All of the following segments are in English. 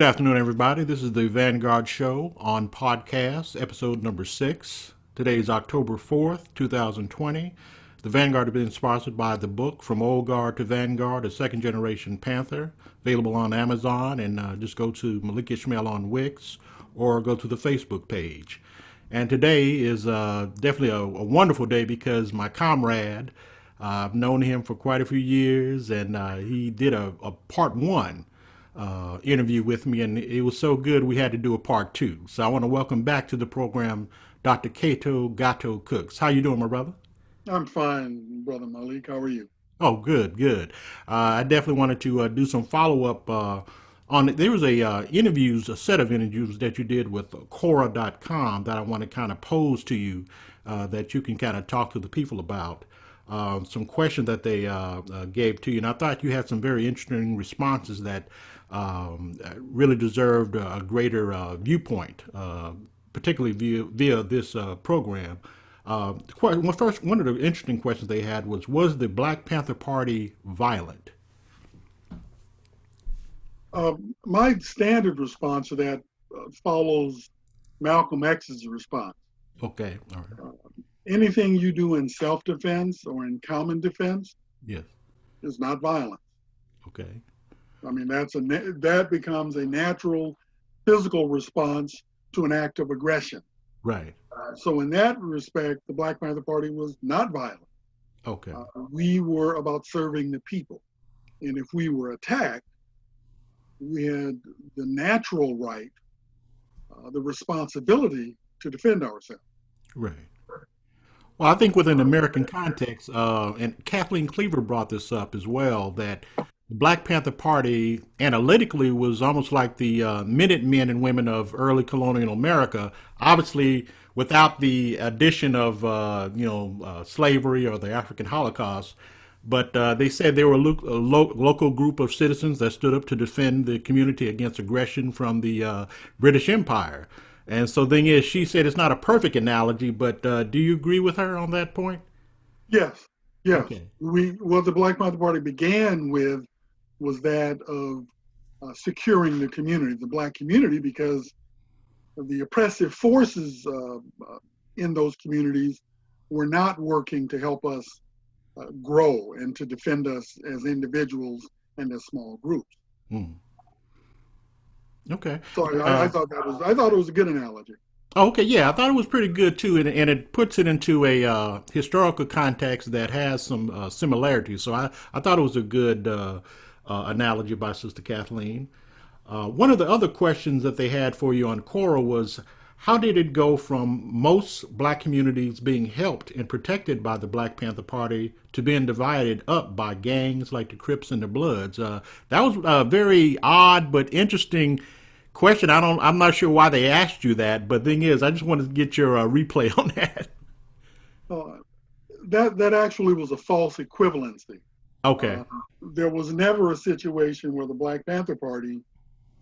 Good afternoon, everybody. This is the Vanguard Show on podcast, episode number 6. Today is October 4th, 2020. The Vanguard has been sponsored by the book From Old Guard to Vanguard, a second generation Panther, available on Amazon. And just go to Malik Ishmael on Wix or go to the Facebook page. And today is definitely a wonderful day because my comrade, I've known him for quite a few years, and he did a part one interview with me, and it was so good we had to do a part two. So I want to welcome back to the program Dr. Kato Gato Cooks. How you doing, my brother? I'm fine, Brother Malik. How are you? Oh, good, good. I definitely wanted to do some follow up on it. There was a set of interviews that you did with Quora.com that I want to kind of pose to you that you can kind of talk to the people about. Some questions that they gave to you, and I thought you had some very interesting responses that really deserved a greater viewpoint, particularly via this program. First, one of the interesting questions they had was the Black Panther Party violent? My standard response to that follows Malcolm X's response. Okay, all right. Uh, Anything you do in self-defense or in common defense Yes, is not violence. okay, I mean, that becomes a natural physical response to an act of aggression. right, So, in that respect, the Black Panther Party was not violent. okay, We were about serving the people, and if we were attacked, we had the natural right, the responsibility to defend ourselves. right. Well, I think within American context, and Kathleen Cleaver brought this up as well, that the Black Panther Party analytically was almost like the Minutemen and women of early colonial America. Obviously, without the addition of slavery or the African Holocaust, but they said they were a local group of citizens that stood up to defend the community against aggression from the British Empire. And so, the thing is, she said it's not a perfect analogy, but do you agree with her on that point? Yes, yes. Okay. We what the Black Panther Party began with was that of securing the community, the Black community, because the oppressive forces in those communities were not working to help us grow and to defend us as individuals and as small groups. Hmm. Okay. So I Uh, thought I thought it was a good analogy. okay. Yeah, I thought it was pretty good too, and it puts it into a historical context that has some similarities. So I thought it was a good analogy by Sister Kathleen. One of the other questions that they had for you on Cora was, how did it go from most black communities being helped and protected by the Black Panther Party to being divided up by gangs like the Crips and the Bloods? That was a very odd but interesting question. I'm not sure why they asked you that, but thing is, I just wanted to get your replay on that. Uh, that actually was a false equivalency. Okay. Uh, there was never a situation where the Black Panther Party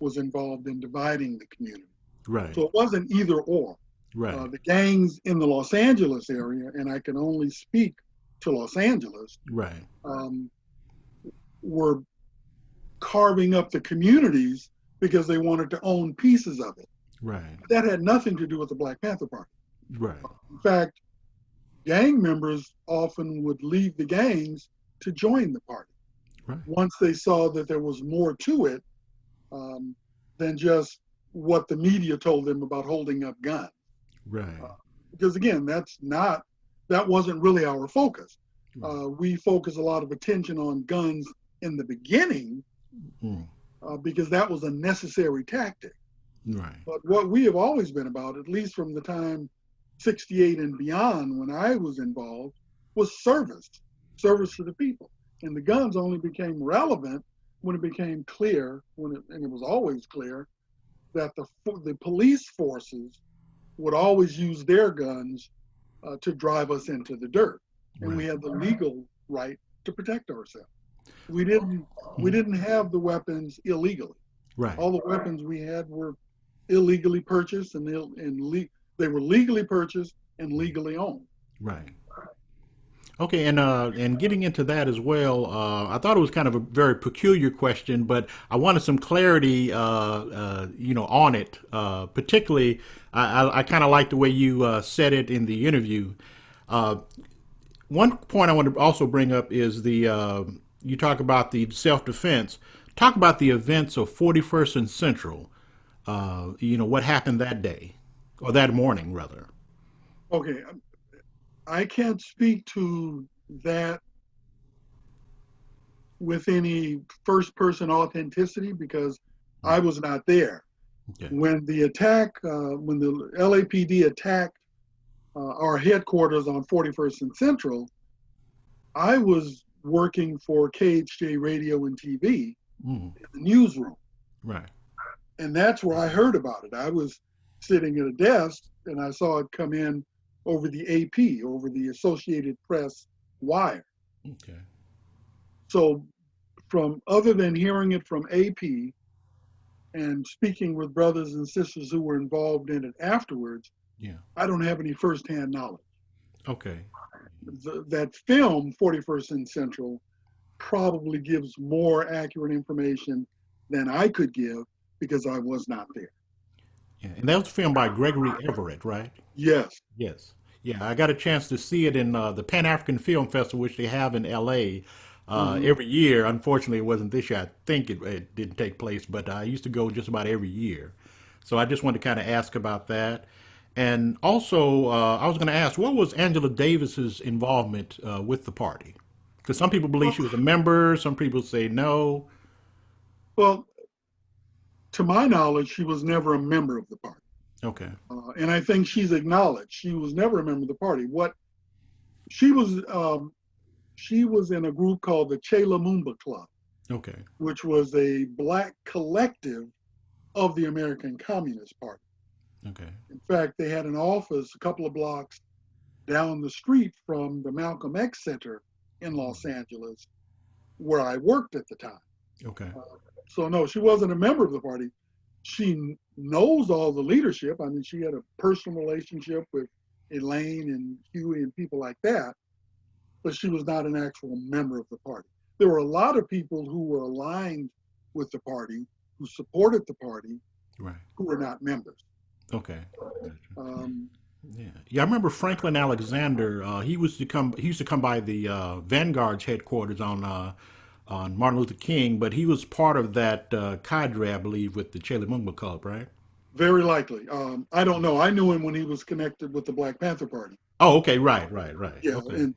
was involved in dividing the community. Right. So it wasn't either or. Right. The gangs in the Los Angeles area, and I can only speak to Los Angeles, Right. um, were carving up the communities because they wanted to own pieces of it. Right. That had nothing to do with the Black Panther Party. Right. In fact, gang members often would leave the gangs to join the party Right. once they saw that there was more to it um, than just what the media told them about holding up guns. Right. Because again, that wasn't really our focus. Right. We focus a lot of attention on guns in the beginning Mm. because that was a necessary tactic. Right. But what we have always been about, at least from the time 68 and beyond when I was involved, was service to the people. And the guns only became relevant when it became clear, and it was always clear, that the police forces would always use their guns to drive us into the dirt, and we Right. had the legal right to protect ourselves. We didn't we Mm. didn't have the weapons illegally. Right. All the weapons we had were illegally purchased they were legally purchased and legally owned. Right. Okay, and getting into that as well, I thought it was kind of a very peculiar question, but I wanted some clarity, on it. Particularly, I kind of like the way you said it in the interview. Uh, One point I want to also bring up is you talk about the self defense. Talk about the events of 41st and Central. What happened that day, or that morning, rather. Okay, I can't speak to that with any first person authenticity because I was not there. Okay. When the attack, when the LAPD attacked our headquarters on 41st and Central, I was working for KHJ Radio and TV Mm, in the newsroom. right. And that's where I heard about it. I was sitting at a desk and I saw it come in over the AP, over the Associated Press wire. Okay. So, from other than hearing it from AP and speaking with brothers and sisters who were involved in it afterwards, Yeah. I don't have any firsthand knowledge. Okay. That film, 41st and Central, probably gives more accurate information than I could give because I was not there. Yeah, and that was filmed by Gregory Everett, right? Yes. Yes. Yeah, I got a chance to see it in the Pan African Film Festival, which they have in L.A. Hmm. Every year. Unfortunately, it wasn't this year. I think it didn't take place, but I used to go just about every year. So I just wanted to kind of ask about that. And also, I was going to ask, what was Angela Davis's involvement with the party? Because some people believe she was a member, some people say no. Well, to my knowledge, she was never a member of the party. Okay. And I think she's acknowledged she was never a member of the party. What she was, she was in a group called the Che Lumumba Club, Okay. which was a black collective of the American Communist Party. Okay. In fact, they had an office a couple of blocks down the street from the Malcolm X Center in Los Angeles, where I worked at the time. Okay. So no, she wasn't a member of the party. She knows all the leadership. I mean, she had a personal relationship with Elaine and Huey and people like that, but she was not an actual member of the party. There were a lot of people who were aligned with the party, who supported the party, Right. who were not members. Okay. Gotcha. Um, Yeah, yeah. I remember Franklin Alexander. He was to come. He used to come by the Vanguard's headquarters on Martin Luther King, but he was part of that cadre, I believe, with the Che Lumumba Club, right? Very likely. I don't know. I knew him when he was connected with the Black Panther Party. Oh, okay. Right, right, right. Yeah, Okay. and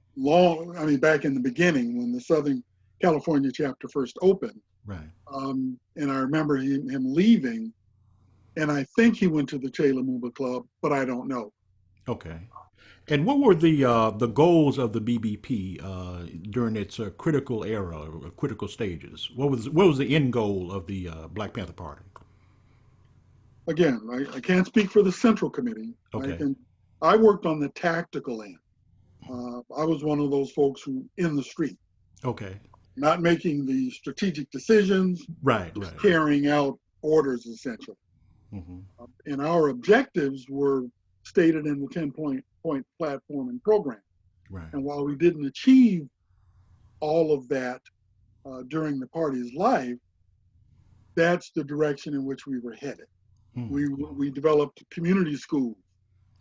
I mean, back in the beginning when the Southern California chapter first opened. Right. And I remember him leaving, and I think he went to the Che Lumumba Club, but I don't know. Okay. And what were the goals of the BBP during its critical era, or critical stages? What was the end goal of the Black Panther Party? Again, I can't speak for the Central Committee. Okay. I worked on the tactical end. I was one of those folks who in the street, Okay. not making the strategic decisions, Right. just Right. carrying out orders essentially. Hmm. And our objectives were stated in the 10-point platform and program. Right. And while we didn't achieve all of that during the party's life, that's the direction in which we were headed. We developed community schools,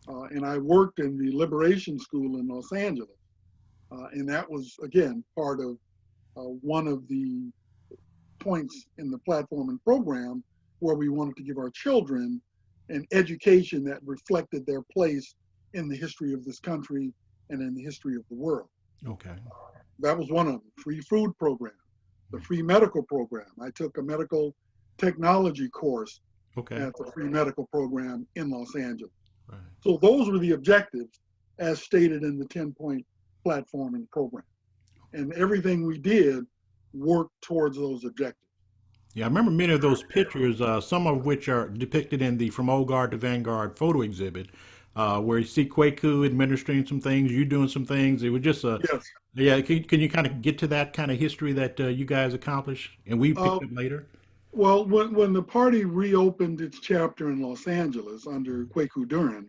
and I worked in the Liberation School in Los Angeles. And that was, again, part of one of the points in the platform and program where we wanted to give our children an education that reflected their place in the history of this country and in the history of the world. Okay. That was one of them. Free food program, the free medical program. I took a medical technology course Okay. at the free medical program in Los Angeles. Right. So those were the objectives as stated in the 10-point platform and program. And everything we did worked towards those objectives. Yeah, I remember many of those pictures, some of which are depicted in the From Old Guard to Vanguard photo exhibit, where you see Kwaku administering some things, you doing some things. It was just a, Yes. yeah, can you kind of get to that kind of history that you guys accomplished? And we picked Uh, up later? well, when the party reopened its chapter in Los Angeles under Kwaku Duran,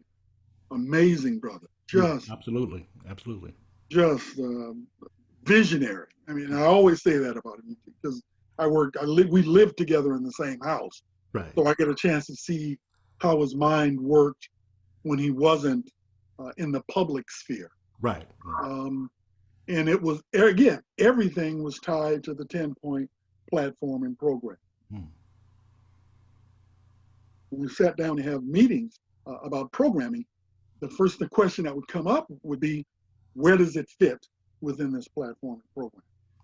amazing brother, Yeah, just absolutely. Absolutely. just visionary. I mean, I always say that about him because we lived together in the same house. Right. So I get a chance to see how his mind worked when he wasn't in the public sphere. Right. Right. And it was, again, everything was tied to the 10-point platform and program. Hmm. When we sat down to have meetings about programming, the question that would come up would be, where does it fit within this platform and program?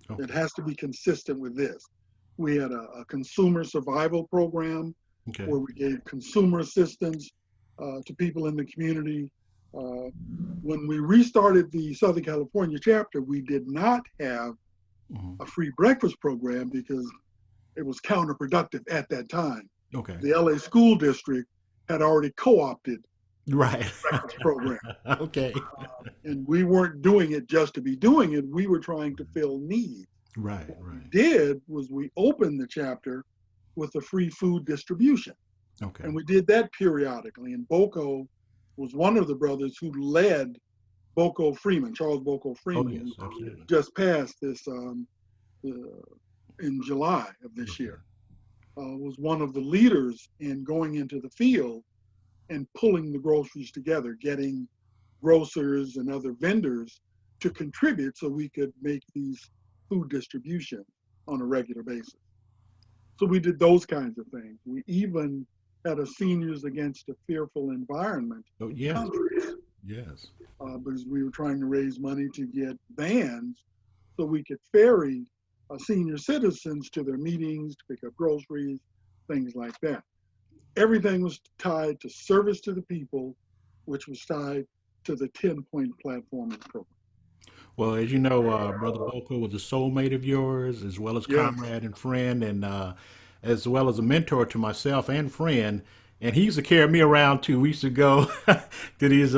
Okay. It has to be consistent with this. We had a consumer survival program where we gave consumer assistance to people in the community. When we restarted the Southern California chapter, we did not have a free breakfast program because it was counterproductive at that time. Okay. The LA school district had already co-opted Right. the breakfast program. Okay. And we weren't doing it just to be doing it. We were trying to fill needs. Right. What Right. we did was we opened the chapter with a free food distribution. Okay. And we did that periodically. And Boko was one of the brothers who led Boko Freeman, Charles Boko Freeman, yes, absolutely. just passed this in July of this year, was one of the leaders in going into the field and pulling the groceries together, getting grocers and other vendors to contribute so we could make these food distribution on a regular basis. So we did those kinds of things. We even had a Seniors Against a Fearful Environment conference. Yes. Because we were trying to raise money to get vans so we could ferry senior citizens to their meetings, to pick up groceries, things like that. Everything was tied to service to the people, which was tied to the 10-point platform and program. Well, as you know, Brother Boko was a soulmate of yours, as well as comrade and friend, and as well as a mentor to myself and friend. And he used to carry me around too. We used to go to these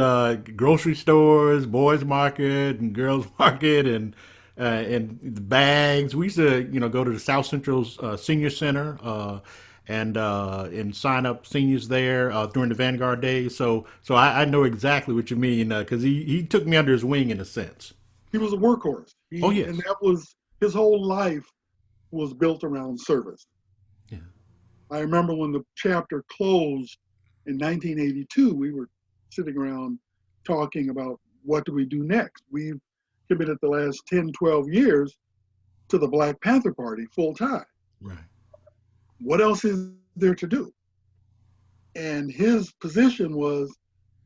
grocery stores, boys market and girls market, and the bags. We used to, go to the South Central Senior Center and sign up seniors there during the Vanguard days. So I know exactly what you mean because he took me under his wing in a sense. He was a workhorse. And that was his whole life was built around service. Yeah. I remember when the chapter closed in 1982, we were sitting around talking about what do we do next. We've committed the last 10, 12 years to the Black Panther Party full time. Right. What else is there to do? And his position was,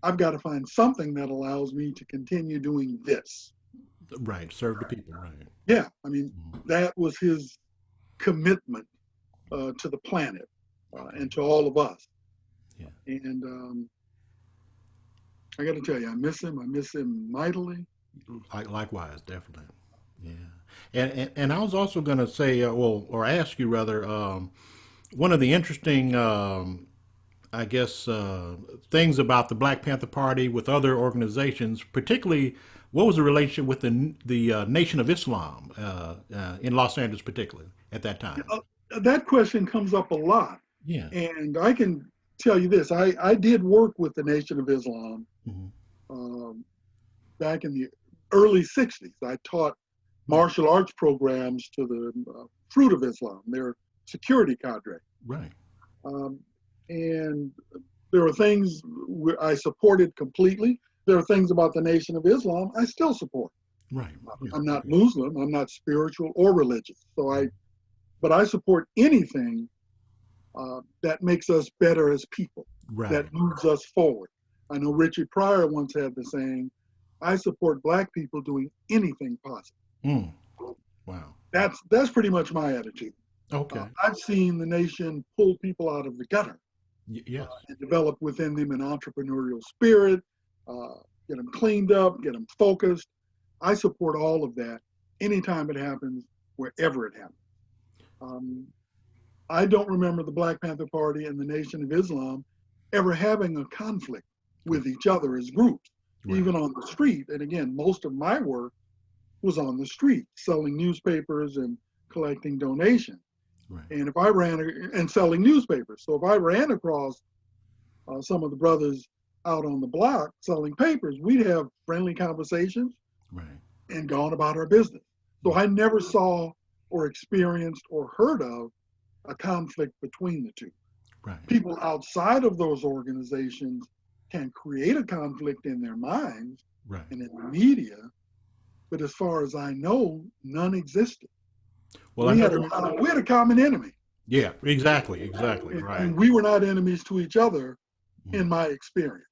I've got to find something that allows me to continue doing this. Right. Serve the people. Right. Yeah. I mean, that was his commitment to the planet and to all of us. Yeah. And I got to tell you, I miss him. I miss him mightily. Likewise, definitely. Yeah. And I was also going to say, or ask you rather, one of the interesting, I guess, things about the Black Panther Party with other organizations, particularly, what was the relationship with the Nation of Islam in Los Angeles, particularly at that time? That question comes up a lot. Yeah. And I can tell you this: I did work with the Nation of Islam back in the early '60s. I taught martial arts programs to the Fruit of Islam, their security cadre. Right. And there were things I supported completely. There are things about the Nation of Islam I still support. Right. Yeah. I'm not Muslim. I'm not spiritual or religious. But I support anything that makes us better as people, that moves us forward. I know Richard Pryor once had the saying, I support Black people doing anything possible. Wow. That's pretty much my attitude. Okay. I've seen the nation pull people out of the gutter Yes. and develop within them an entrepreneurial spirit, get them cleaned up, get them focused. I support all of that anytime it happens, wherever it happens. I don't remember the Black Panther Party and the Nation of Islam ever having a conflict with each other as groups, even on the street. And again, most of my work was on the street, selling newspapers and collecting donations. Right. And if I and selling newspapers. So if I ran across some of the brothers out on the block selling papers, we'd have friendly conversations. Right. and gone about our business. So I never saw or experienced or heard of a conflict between the two. Right. People outside of those organizations can create a conflict in their minds Right. and in the media, but as far as I know, none existed. Well, We had a common enemy. Yeah, exactly, right. And we were not enemies to each other, in my experience.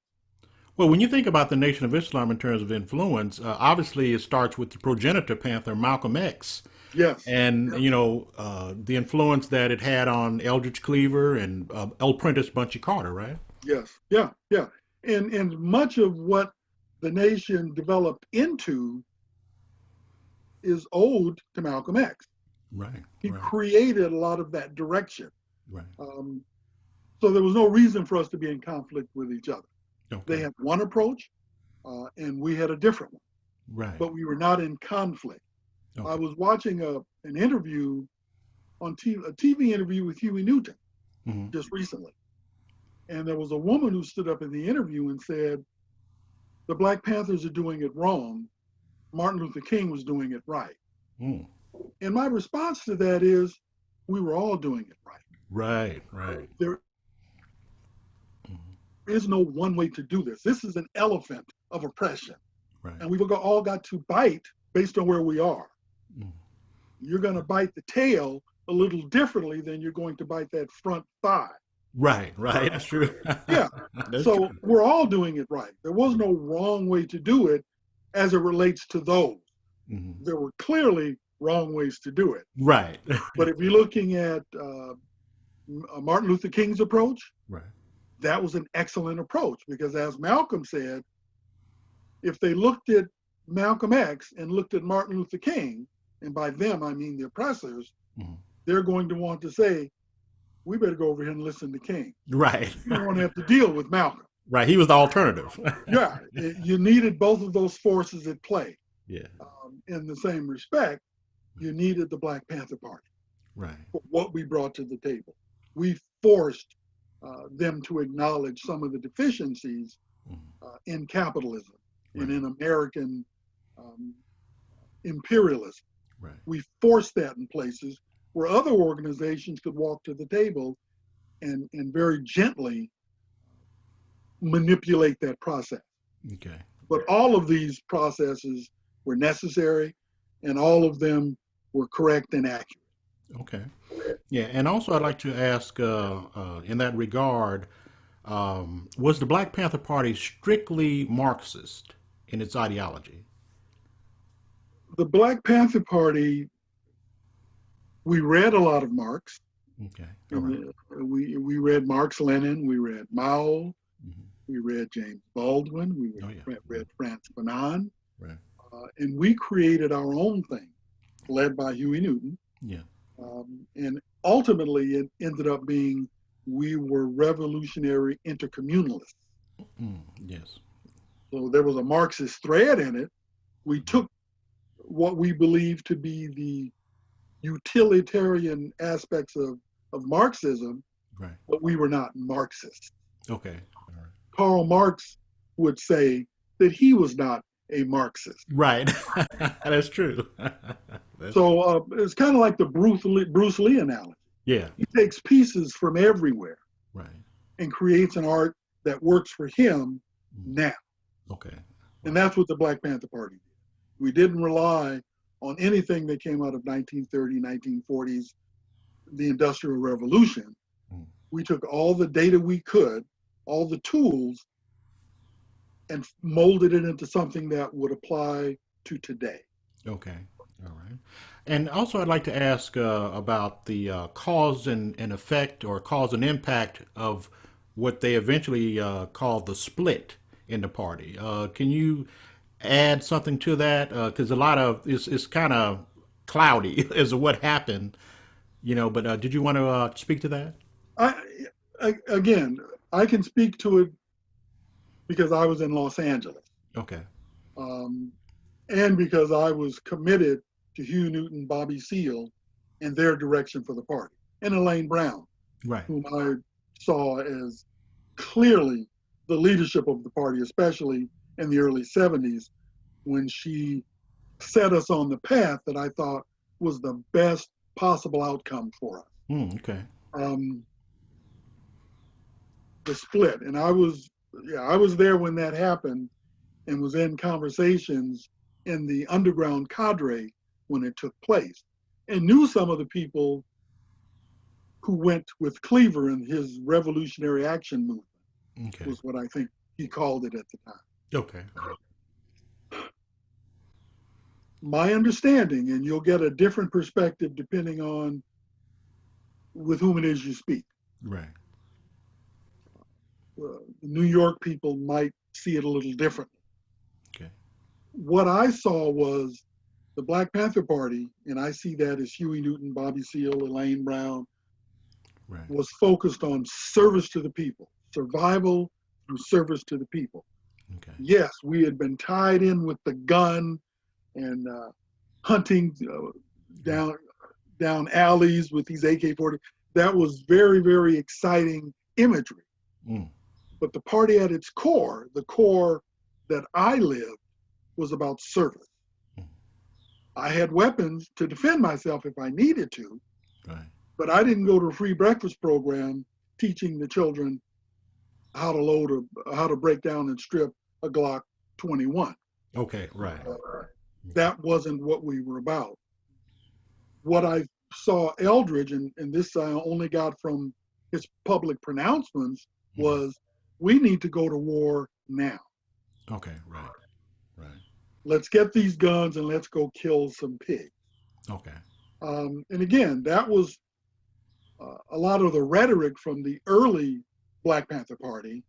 Well, when you think about the Nation of Islam in terms of influence, obviously it starts with the progenitor Panther, Malcolm X. Yes. And, the influence that it had on Eldridge Cleaver and L. Prentice Bunchy Carter, right? Yes. Yeah. Yeah. And much of what the nation developed into is owed to Malcolm X. Right. He right. created a lot of that direction. Right. So there was no reason for us to be in conflict with each other. Okay. They had one approach, and we had a different one. Right. But we were not in conflict. Okay. I was watching an interview on TV, a TV interview with Huey Newton just recently. And there was a woman who stood up in the interview and said, the Black Panthers are doing it wrong. Martin Luther King was doing it right. Mm. And my response to that is, we were all doing it right. Right, right. There is no one way to do this. This is an elephant of oppression. Right. And we've all got to bite based on where we are. Mm. You're going to bite the tail a little differently than you're going to bite that front thigh. Right, that's true. Yeah. That's so true. We're all doing it right. There was no wrong way to do it as it relates to those. Mm-hmm. There were clearly wrong ways to do it. Right. But if you're looking at Martin Luther King's approach, right, that was an excellent approach, because as Malcolm said, if they looked at Malcolm X and looked at Martin Luther King, and by them I mean the oppressors, they're going to want to say, we better go over here and listen to King. Right. You don't want to have to deal with Malcolm. Right. He was the alternative. Yeah. You needed both of those forces at play. Yeah. In the same respect, you needed the Black Panther Party. Right. For what we brought to the table. We forced them to acknowledge some of the deficiencies in capitalism and in American imperialism. Right. We forced that in places where other organizations could walk to the table and very gently manipulate that process. Okay. But all of these processes were necessary, and all of them were correct and accurate. Okay. Yeah, and also I'd like to ask, in that regard, was the Black Panther Party strictly Marxist in its ideology? The Black Panther Party, we read a lot of Marx. Okay. All right. We read Marx, Lenin, we read Mao, we read James Baldwin, we read Frantz Fanon, right. And we created our own thing, led by Huey Newton. Yeah. And ultimately, it ended up being, we were revolutionary intercommunalists. Yes. So there was a Marxist thread in it. We took what we believed to be the utilitarian aspects of Marxism, right, but we were not Marxists. Okay. All right. Karl Marx would say that he was not a Marxist. Right. That's true. So it's kind of like the Bruce Lee analogy. Yeah. He takes pieces from everywhere, right, and creates an art that works for him now. Okay. And that's what the Black Panther Party did. We didn't rely on anything that came out of 1930, 1940s, the Industrial Revolution. We took all the data we could, all the tools, and molded it into something that would apply to today. Okay. All right. And also I'd like to ask about the cause and effect, or cause and impact of what they eventually called the split in the party. Can you add something to that? Because a lot of it's kind of cloudy as to what happened, but did you want to speak to that? Again, I can speak to it because I was in Los Angeles. Okay. And because I was committed to Hugh Newton, Bobby Seale, and their direction for the party, and Elaine Brown, right, whom I saw as clearly the leadership of the party, especially in the early 70s, when she set us on the path that I thought was the best possible outcome for us. Okay. The split, and I was there when that happened, and was in conversations in the underground cadre when it took place, and knew some of the people who went with Cleaver in his revolutionary action movement. Okay. Was what I think he called it at the time. Okay. My understanding, and you'll get a different perspective depending on with whom it is you speak. Right. New York people might see it a little differently. Okay. What I saw was the Black Panther Party, and I see that as Huey Newton, Bobby Seale, Elaine Brown, Right. was focused on service to the people, survival through service to the people. Okay. Yes, we had been tied in with the gun and hunting down alleys with these AK-40. That was very, very exciting imagery. But the party at its core, the core that I lived, was about service. I had weapons to defend myself if I needed to, Right. but I didn't go to a free breakfast program teaching the children how to break down and strip a Glock 21. Okay. Right. That wasn't what we were about. What I saw Eldridge, and this I only got from his public pronouncements, was we need to go to war now. Okay. Right. Right. Let's get these guns and let's go kill some pigs. Okay. And again, that was a lot of the rhetoric from the early Black Panther Party,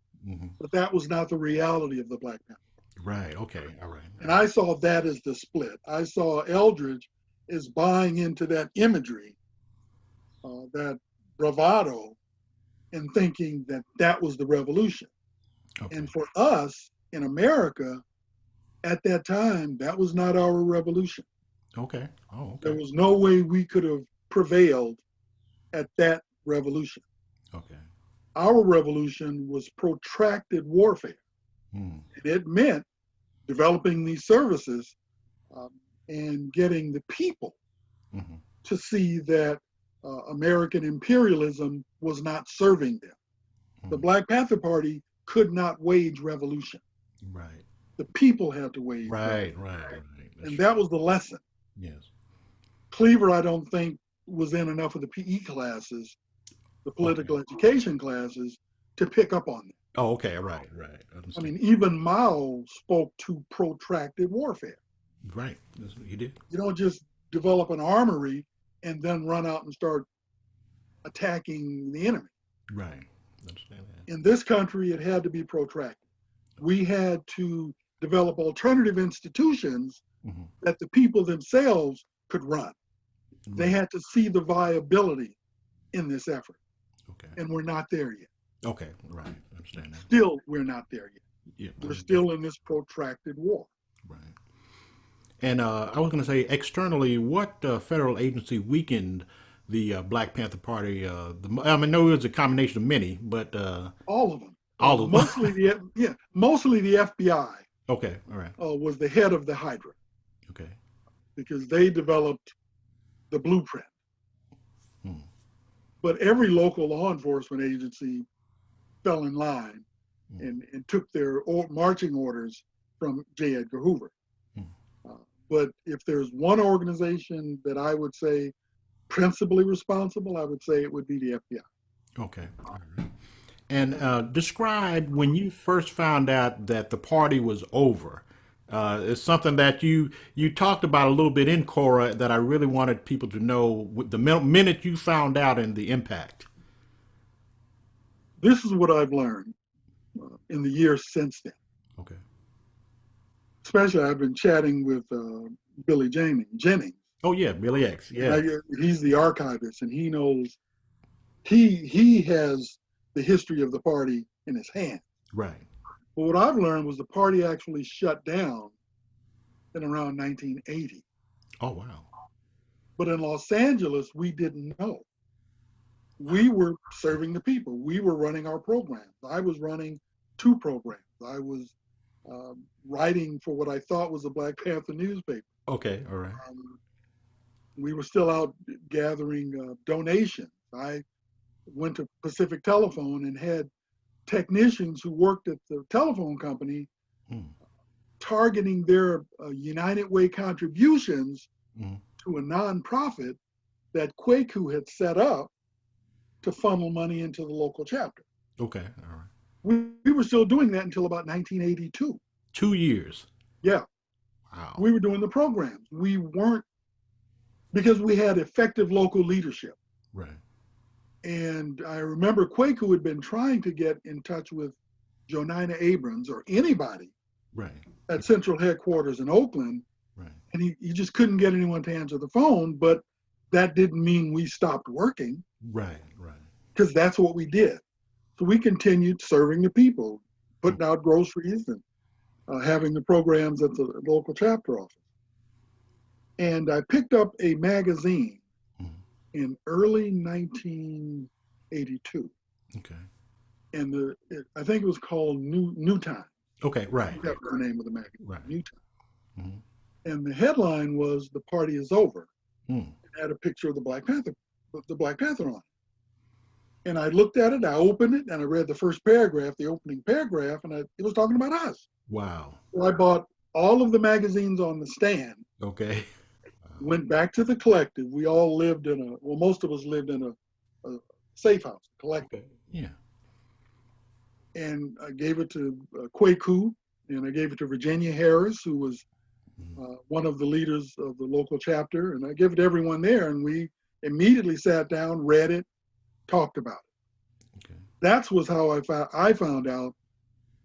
but that was not the reality of the Black Panther Party. Right. Okay. All right. And I saw that as the split. I saw Eldridge as buying into that imagery, that bravado, and thinking that that was the revolution. Okay. And for us in America, at that time, that was not our revolution. Okay. Oh, okay. There was no way we could have prevailed at that revolution. Okay. Our revolution was protracted warfare. And it meant developing these services and getting the people to see that American imperialism was not serving them. The Black Panther Party could not wage revolution. Right. The people had to wage Right. revolution. Right. And that was the lesson. Yes. Cleaver, I don't think, was in enough of the PE classes, the political education classes, to pick up on it. Oh, okay. Right. Right. I mean, even Mao spoke to protracted warfare. Right. He did. You don't just develop an armory and then run out and start attacking the enemy. Right. Understand that. In this country, it had to be protracted. We had to develop alternative institutions that the people themselves could run. They had to see the viability in this effort. Okay. And we're not there yet. Okay. Right. I understand that. Still, we're not there yet. Yeah. We're still in this protracted war. Right. And I was going to say, externally, what federal agency weakened the Black Panther Party? I know it was a combination of many, but all of them. All of them. Mostly the FBI. Okay. All right. Was the head of the Hydra. Okay. Because they developed the blueprint. But every local law enforcement agency fell in line and took their marching orders from J. Edgar Hoover. But if there's one organization that I would say principally responsible, I would say it would be the FBI. Okay. All right. And describe when you first found out that the party was over. It's something that you talked about a little bit in Cora that I really wanted people to know the minute you found out and the impact. This is what I've learned in the years since then. Okay. Especially I've been chatting with Billy Jennings. Oh yeah, Billy X. Yeah. He's the archivist, and he knows. He has the history of the party in his hand. Right. But what I've learned was the party actually shut down in around 1980. Oh wow. But in Los Angeles, we didn't know. We were serving the people. We were running our programs. I was running 2 programs. I was writing for what I thought was a Black Panther newspaper. Okay, all right. We were still out gathering donations. I went to Pacific Telephone and had technicians who worked at the telephone company targeting their United Way contributions to a nonprofit that Kwaku had set up to funnel money into the local chapter. Okay, all right. We were still doing that until about 1982. 2 years. Yeah. Wow. We were doing the programs. We weren't, because we had effective local leadership. Right. And I remember Kwaku had been trying to get in touch with Jonina Abrams or anybody at Central Headquarters in Oakland. Right. And he just couldn't get anyone to answer the phone, but that didn't mean we stopped working. Right. Because that's what we did. So we continued serving the people, putting out groceries and having the programs at the local chapter office. And I picked up a magazine in early 1982. Okay. And I think it was called New Time. Okay, right. That was the name of the magazine, right. New Time. And the headline was "The Party is Over." It had a picture of the Black Panther on it. And I looked at it, I opened it, and I read the first paragraph, the opening paragraph, and it was talking about us. Wow. So I bought all of the magazines on the stand. Okay. Went back to the collective. We all lived most of us lived in a safe house, collective. Okay. Yeah. And I gave it to Kwaku, and I gave it to Virginia Harris, who was one of the leaders of the local chapter, and I gave it to everyone there, and we immediately sat down, read it, talked about it. Okay. That was how I found out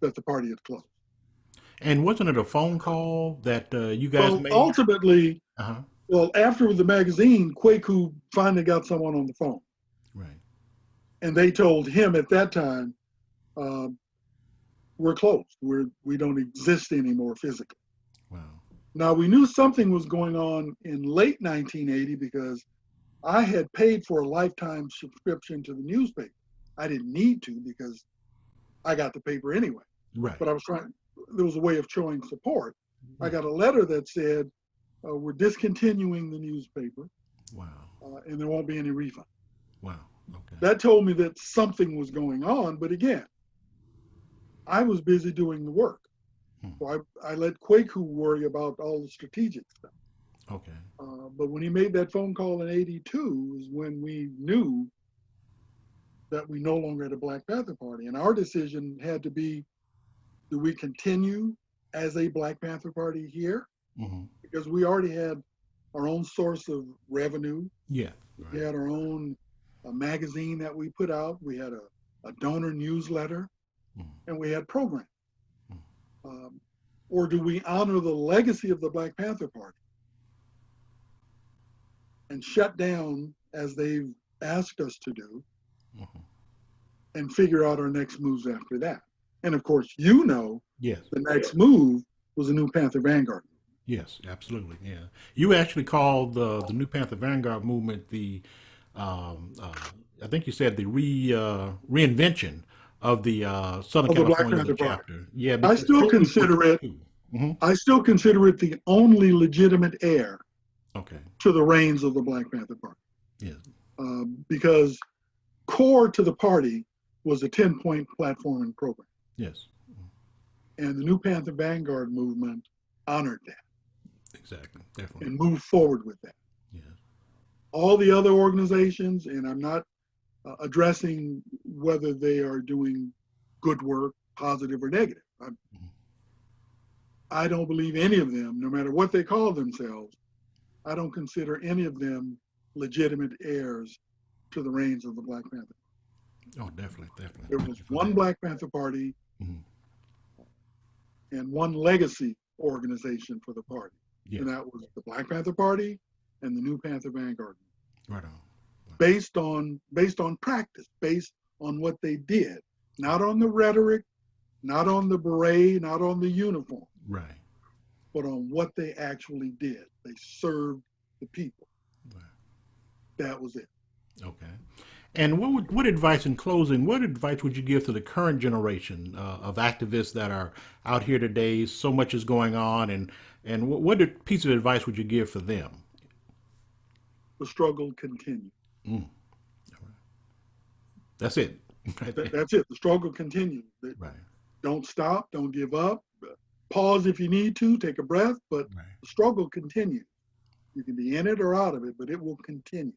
that the party had closed. And wasn't it a phone call that you guys made? Ultimately, well, after the magazine, Kwaku finally got someone on the phone. Right. And they told him at that time, we're closed. We don't exist anymore physically. Wow. Now, we knew something was going on in late 1980 because I had paid for a lifetime subscription to the newspaper. I didn't need to because I got the paper anyway. Right. But there was a way of showing support. I got a letter that said, we're discontinuing the newspaper. Wow. And there won't be any refund. Wow. Okay. That told me that something was going on. But again, I was busy doing the work. So I let Kwaku worry about all the strategic stuff. Okay. But when he made that phone call in 82 is when we knew that we no longer had a Black Panther Party. And our decision had to be, do we continue as a Black Panther Party here? Because we already had our own source of revenue. Yeah. Right. We had our own magazine that we put out. We had a donor newsletter, and we had programs. Or do we honor the legacy of the Black Panther Party and shut down as they've asked us to do and figure out our next moves after that? And of course, yes, the next move was the new Panther Vanguard. Yes, absolutely. Yeah. You actually called the new Panther Vanguard movement I think you said the reinvention of the Southern California chapter. Yeah, I still consider it. I still consider it the only legitimate heir to the reins of the Black Panther Party. Yes. Because core to the party was a 10-point platform and program. Yes. And the new Panther Vanguard movement honored that. Exactly. Definitely. And moved forward with that. Yes. All the other organizations, and I'm not addressing whether they are doing good work, positive or negative. I don't believe any of them, no matter what they call themselves, I don't consider any of them legitimate heirs to the reins of the Black Panther. Oh, definitely. There was one Black Panther Party and one legacy organization for the party. Yes. And that was the Black Panther Party and the new Panther Vanguard. Right on. Based on practice, based on what they did, not on the rhetoric, not on the beret, not on the uniform, right, but on what they actually did. They served the people. Right. That was it. Okay. And what advice in closing? What advice would you give to the current generation of activists that are out here today? So much is going on, and what piece of advice would you give for them? The struggle continues. Mm, that's it. Right there. That's it. The struggle continues. Right. Don't stop. Don't give up. Pause if you need to. Take a breath. But Right. the struggle continues. You can be in it or out of it, but it will continue.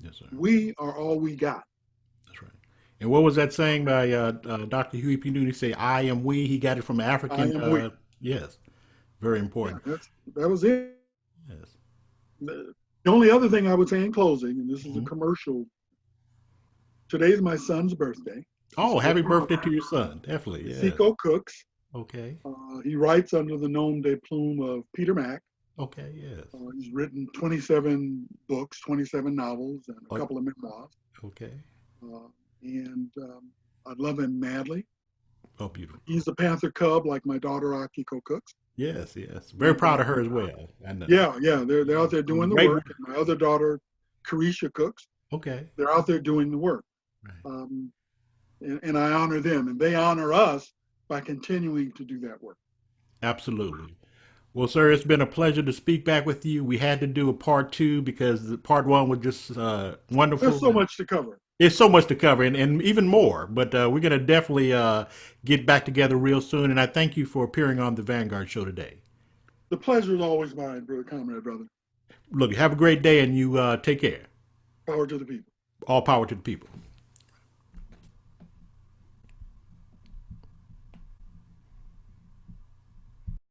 Yes, sir. We are all we got. That's right. And what was that saying by Dr. Huey P. Newton? He say, "I am we." He got it from I African. am we. Yes, very Yeah, important. that was it. Yes. The only other thing I would say in closing, and this is a Mhm. commercial. Today's my son's birthday. Oh, happy birthday to your son! Definitely. Yes. Seco cooks. Okay. He writes under the nom de plume of Peter Mack. Okay. Yes. He's written 27 books, 27 novels, and a Oh, couple of memoirs. okay. And I love him madly. Oh, beautiful. He's a Panther Cub, like my daughter Akiko cooks. Yes. Yes. Very proud of her as well. I know. Yeah, they're out there doing the Great work. And my other daughter, Carisha cooks. Okay. They're out there doing the work. Right. And I honor them, and they honor us by continuing to do that work. Absolutely. Well, sir, it's been a pleasure to speak back with you. We had to do a part two because the part one was just wonderful. There's so much to cover. It's so much to cover, and even more. But we're going to definitely get back together real soon. And I thank you for appearing on the Vanguard Show today. The pleasure is always mine, comrade, brother. Look, have a great day, and you take care. Power to the people. All power to the people.